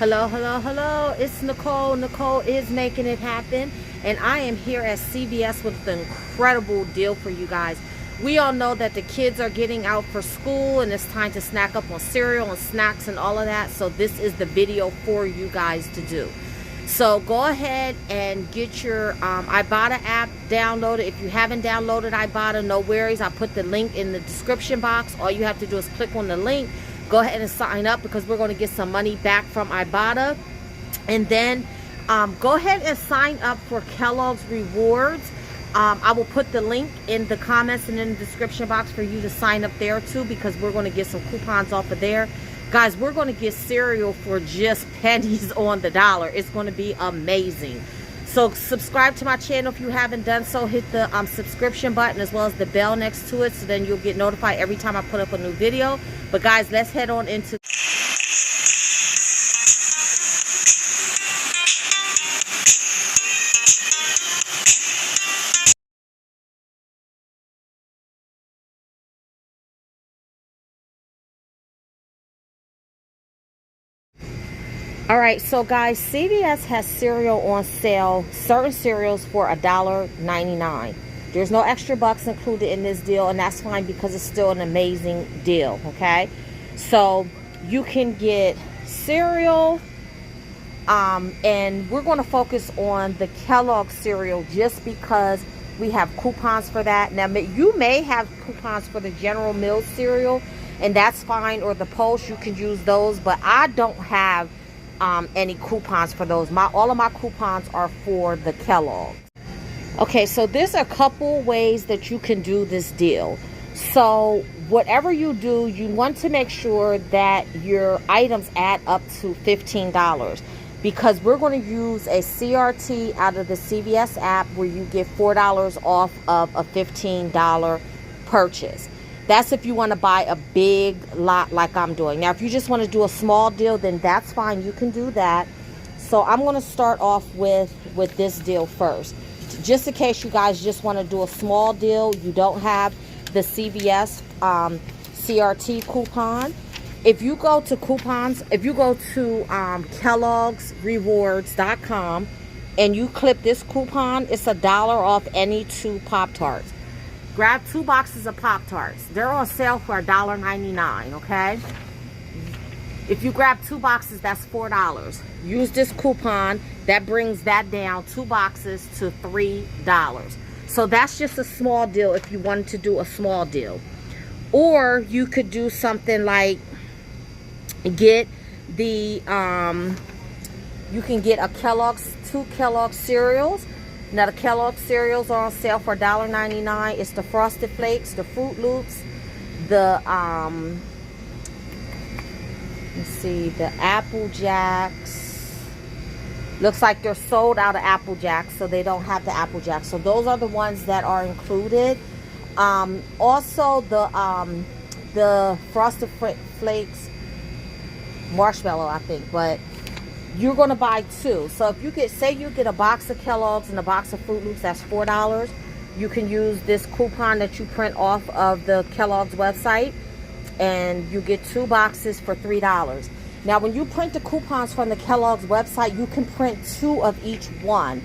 Hello, hello, hello. It's Nicole. Nicole is making it happen. And I am here at CVS with an incredible deal for you guys. We all know that the kids are getting out for school and it's time to snack up on cereal and snacks and all of that. So this is the video for you guys to do. So go ahead and get your Ibotta app downloaded. If you haven't downloaded Ibotta, no worries. I'll put the link in the description box. All you have to do is click on the link. Go ahead and sign up because we're going to get some money back from Ibotta. And then go ahead and sign up for Kellogg's Rewards. I will put the link in the comments and in the description box for you to sign up there too, because we're going to get some coupons off of there. Guys, we're going to get cereal for just pennies on the dollar. It's going to be amazing. So subscribe to my channel if you haven't done so. Hit the subscription button as well as the bell next to it, so then you'll get notified every time I put up a new video. But guys, let's head on into... Alright, so guys, CVS has cereal on sale, certain cereals for $1.99. There's no extra bucks included in this deal, and that's fine because it's still an amazing deal, okay? So you can get cereal, and we're going to focus on the Kellogg's cereal just because we have coupons for that. Now, you may have coupons for the General Mills cereal, and that's fine, or the Post, you can use those, but I don't have any coupons for those. All of my coupons are for the Kellogg's. Okay, so there's a couple ways that you can do this deal. So whatever you do, you want to make sure that your items add up to $15, because we're going to use a CRT out of the CVS app where you get $4 off of a $15 purchase. That's if you want to buy a big lot like I'm doing. Now, if you just want to do a small deal, then that's fine. You can do that. So I'm going to start off with this deal first. Just in case you guys just want to do a small deal, you don't have the CVS CRT coupon. If you go to coupons, if you go to kellogg'srewards.com and you clip this coupon, it's $1 off any 2 Pop-Tarts. Grab 2 boxes of Pop-Tarts. They're on sale for $1.99, okay? If you grab 2 boxes, that's $4. Use this coupon. That brings that down, 2 boxes, to $3. So that's just a small deal if you wanted to do a small deal. Or you could do something like get the, you can get a 2 Kellogg's cereals. Now, the Kellogg's cereals are on sale for $1.99. It's the Frosted Flakes, the Fruit Loops, the, let's see, the Apple Jacks. Looks like they're sold out of Apple Jacks, so they don't have the Apple Jacks. So those are the ones that are included. Also, the Frosted Flakes marshmallow, I think, but you're going to buy 2. So if you get, say you get a box of Kellogg's and a box of Fruit Loops, that's $4. You can use this coupon that you print off of the Kellogg's website, and you get 2 boxes for $3. Now, when you print the coupons from the Kellogg's website, you can print 2 of each one.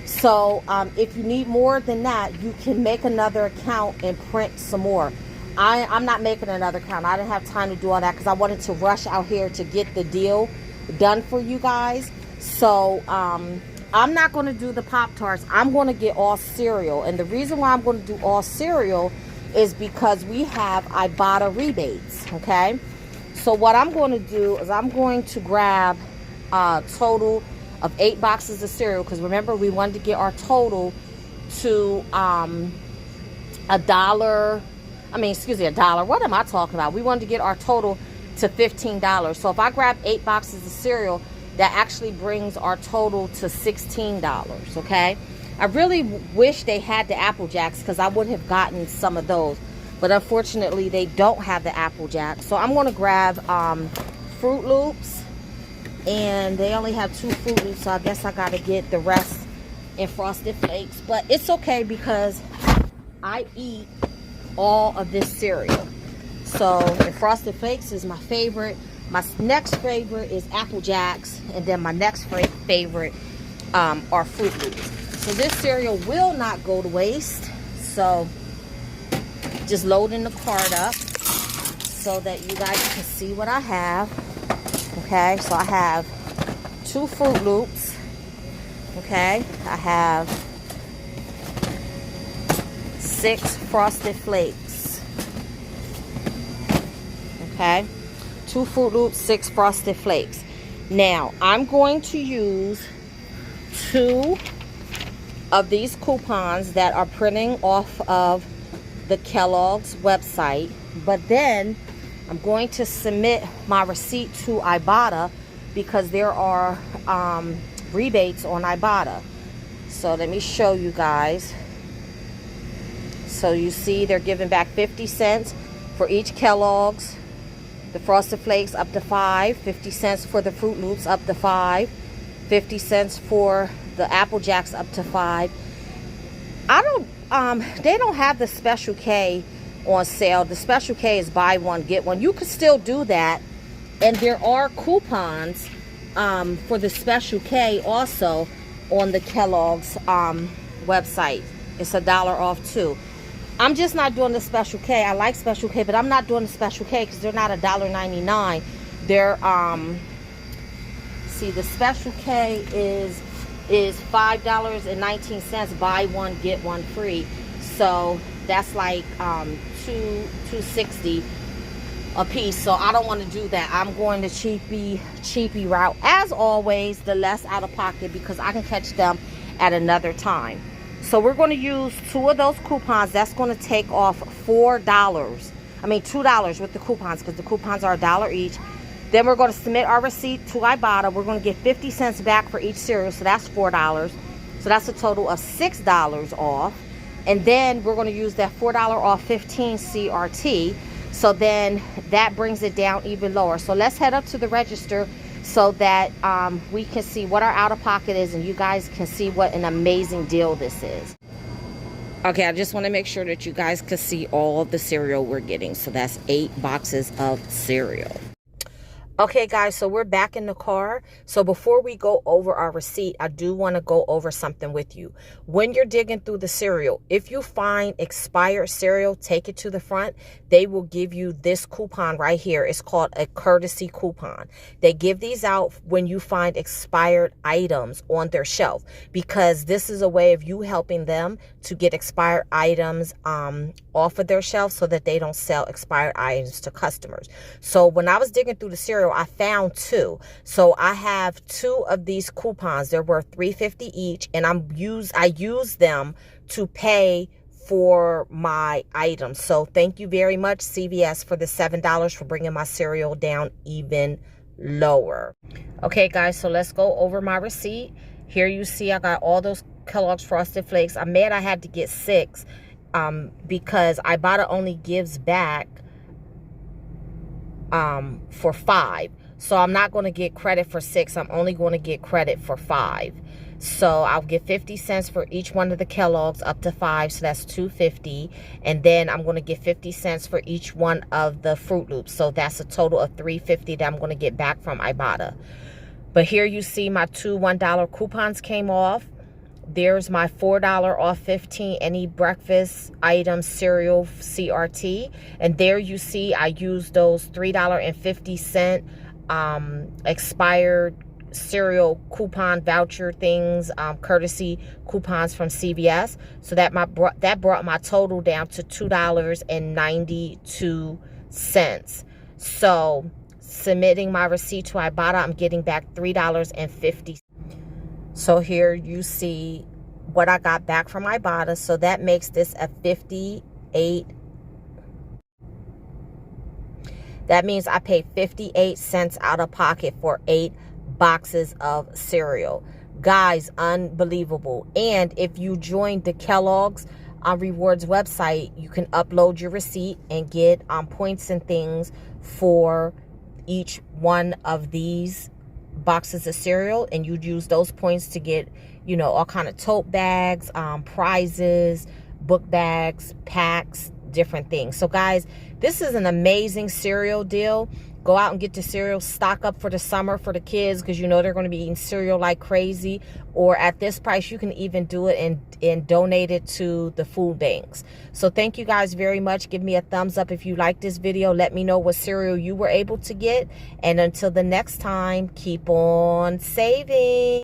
So if you need more than that, you can make another account and print some more. I'm not making another account. I didn't have time to do all that because I wanted to rush out here to get the deal done for you guys. So I'm not going to do the Pop-Tarts. I'm going to get all cereal, and the reason why I'm going to do all cereal is because we have Ibotta rebates. Okay, so what I'm going to do is I'm going to grab a total of 8 boxes of cereal, because remember, we wanted to get our total to $1. $1. What am I talking about? We wanted to get our total to $15. So if I grab 8 boxes of cereal, that actually brings our total to $16. Okay, I really wish they had the Apple Jacks, because I would have gotten some of those, but unfortunately they don't have the Apple Jacks. So I'm going to grab Fruit Loops, and they only have 2 Fruit Loops, so I guess I got to get the rest in Frosted Flakes. But it's okay because I eat all of this cereal. So, and Frosted Flakes is my favorite. My next favorite is Apple Jacks, and then my next favorite are Fruit Loops. So this cereal will not go to waste. So just loading the cart up so that you guys can see what I have. Okay, so I have 2 Fruit Loops. Okay, I have 6 Frosted Flakes. Okay, 2 Fruit Loops, 6 Frosted Flakes. Now, I'm going to use 2 of these coupons that are printing off of the Kellogg's website, but then I'm going to submit my receipt to Ibotta because there are rebates on Ibotta. So let me show you guys. So you see they're giving back 50 cents for each Kellogg's. The Frosted Flakes up to 5, 50 cents for the Fruit Loops up to 5, 50 cents for the Apple Jacks up to 5. They don't have the Special K on sale. The Special K is buy one, get one. You could still do that. And there are coupons for the Special K also on the Kellogg's website. It's $1 off too. I'm just not doing the Special K. I like Special K, but I'm not doing the Special K because they're not $1.99. They're see, the Special K is $5.19, buy one get one free. So that's like $2.60 a piece. So I don't want to do that. I'm going the cheapy route. As always, the less out of pocket because I can catch them at another time. So we're going to use 2 of those coupons. That's going to take off $2 with the coupons because the coupons are $1 each. Then we're going to submit our receipt to Ibotta. We're going to get 50 cents back for each cereal, so that's $4. So that's a total of $6 off. And then we're going to use that $4 off 15 CRT. So then that brings it down even lower. So let's head up to the register so that we can see what our out-of-pocket is and you guys can see what an amazing deal this is. Okay, I just want to make sure that you guys can see all of the cereal we're getting. So that's 8 boxes of cereal. Okay, guys, so we're back in the car. So before we go over our receipt, I do want to go over something with you. When you're digging through the cereal, if you find expired cereal, take it to the front. They will give you this coupon right here. It's called a courtesy coupon. They give these out when you find expired items on their shelf because this is a way of you helping them to get expired items off of their shelf so that they don't sell expired items to customers. So when I was digging through the cereal, I found 2. So I have 2 of these coupons. They're worth $3.50 each, and I use them to pay for my items. So thank you very much, CVS, for the $7 for bringing my cereal down even lower. Okay, guys, so let's go over my receipt. Here you see I got all those Kellogg's Frosted Flakes. I'm mad I had to get 6 because Ibotta only gives back for 5. So I'm not going to get credit for 6. I'm only going to get credit for 5. So I'll get 50 cents for each one of the Kellogg's up to 5. So that's $2.50. And then I'm going to get 50 cents for each one of the Fruit Loops. So that's a total of $3.50 that I'm going to get back from Ibotta. But here you see my 2 $1 coupons came off. There's my $4 off 15 any breakfast items cereal CRT. And there you see I used those $3.50 expired cereal coupon voucher things, courtesy coupons from CVS. So that brought my total down to $2.92. So submitting my receipt to Ibotta, I'm getting back $3.50. So here you see what I got back from Ibotta. So that makes this a 58. That means I paid 58 cents out of pocket for 8 boxes of cereal. Guys, unbelievable. And if you join the Kellogg's Rewards website, you can upload your receipt and get points and things for each one of these boxes of cereal, and you'd use those points to get, you know, all kind of tote bags, prizes, book bags, packs, different things. So guys, this is an amazing cereal deal. Go out and get the cereal, stock up for the summer for the kids, because you know they're going to be eating cereal like crazy. Or at this price, you can even do it and donate it to the food banks. So thank you guys very much. Give me a thumbs up if you like this video. Let me know what cereal you were able to get. And until the next time, keep on saving.